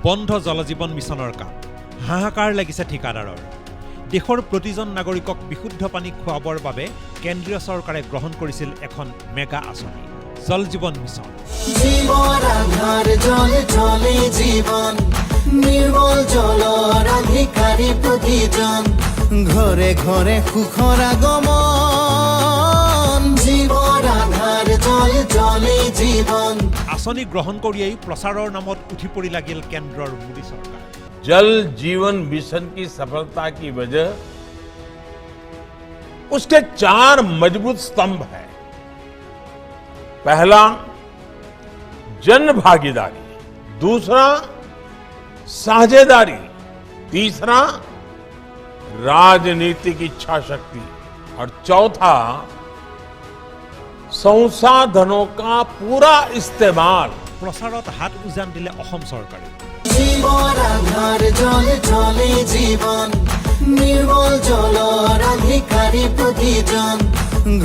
বন্ধ জলজীৱন মিছনৰ কাম হাহাকাৰ লাগিছে ঠিকাদাৰৰ দেশৰ প্ৰতিজন নাগৰিকক বিশুদ্ধ পানী খুৱাবৰ বাবে কেন্দ্ৰীয় চৰকাৰে গ্ৰহণ কৰিছিল এখন মেগা আঁচনি জল জীৱন মিছন জীবন আধাৰ জল জলে জীবন নিৰ্মল জলৰ অধিকাৰী প্ৰতিজন ঘৰে ঘৰে সুখৰ আগমন জীবন আধাৰ জল জলে জীবন আঁচনি গ্ৰহণ কৰিয়েই প্ৰচাৰৰ নামত উঠি পৰি লাগিল কেন্দ্ৰৰ মোদী চৰকাৰ जल जीवन मिशन की सफलता की वजह उसके 4 मजबूत स्तंभ हैं। पहला जन भागीदारी, दूसरा साझेदारी, तीसरा राजनीतिक इच्छा शक्ति और चौथा संसाधनों का पूरा इस्तेमाल। প্ৰচাৰত হাত উজান দিলে অসম চৰকাৰে জীবন আধাৰ জল জলে জীবন নিৰ্মল জলৰ অধিকাৰী প্ৰতিজন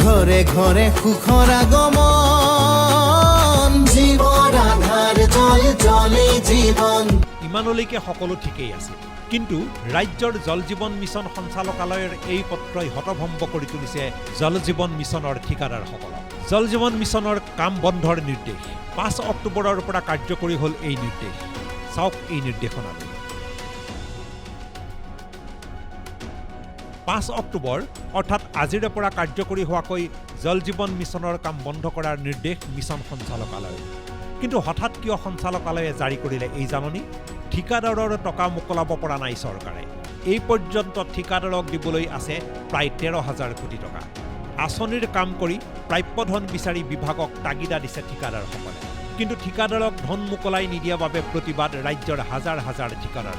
ঘৰে ঘৰে সুখৰ আগমন জীবন আধাৰ জল জলে জীবন ইমানলৈকে সকলো ঠিকেই আছিল কিন্তু ৰাজ্যৰ জল জীৱন মিছন সঞ্চালকালয়ৰ এই পত্ৰই হতভম্ব কৰি তুলিছে জল জীৱন মিছনৰ ঠিকাদাৰসকলক জল জীৱন মিছনৰ কাম বন্ধৰ নিৰ্দেশ 5 অক্টোবৰৰ পৰা কাৰ্যকৰী হ'ল এই নিৰ্দেশ চাওক এই নিৰ্দেশনাটো 5 অক্টোবৰ অৰ্থাৎ আজিৰে পৰা কাৰ্যকৰী হোৱাকৈ জল জীৱন মিছনৰ কাম বন্ধ কৰাৰ নিৰ্দেশ মিছন সঞ্চালকালয়ৰ কিন্তু হঠাৎ কিয় সঞ্চালকালয়ে জাৰি কৰিলে এই জাননী ঠিকাদাৰৰ টকা মোকলাব পৰা নাই চৰকাৰে এই পৰ্যন্ত ঠিকাদাৰক দিবলৈ আছে প্ৰায় 13,000 কোটি টকা আঁচনিৰ কাম কৰি প্ৰাপ্য ধন বিচাৰি বিভাগক তাগিদা দিছে ঠিকাদাৰসকলে কিন্তু ঠিকাদাৰক ধন মোকলাই নিদিয়া বাবে প্ৰতিবাদ ৰাজ্যৰ হাজাৰ হাজাৰ ঠিকাদাৰৰ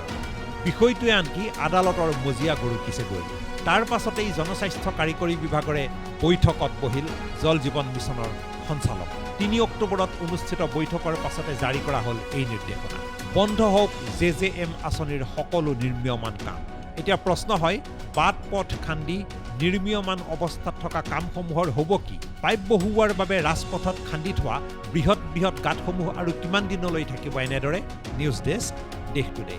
বিষয়টোৱে আনকি আদালতৰ মজিয়া গৰুকিছে গৈ তাৰ পাছতেই জনস্বাস্থ্য কাৰিকৰী বিভাগৰে বৈঠকত বহিল জল জীৱন মিছনৰ সঞ্চালক 3 অক্টোবৰত অনুষ্ঠিত বৈঠকৰ পাছতে জাৰি কৰা হ'ল এই নিৰ্দেশনা বন্ধ হওক জেজেএম আঁচনিৰ সকলো নিৰ্মীয়মান কাম এতিয়া প্ৰশ্ন হয় বাট পথ খান্দি নিৰ্মীয়মান অৱস্থাত থকা কামসমূহৰ হ'ব কি পাইপ বহুৱাৰ বাবে ৰাজপথত খান্দি থোৱা বৃহৎ বৃহৎ গাঁতসমূহ আৰু কিমান দিনলৈ থাকিব এনেদৰে নিউজ ডেস্ক দেশ টুডে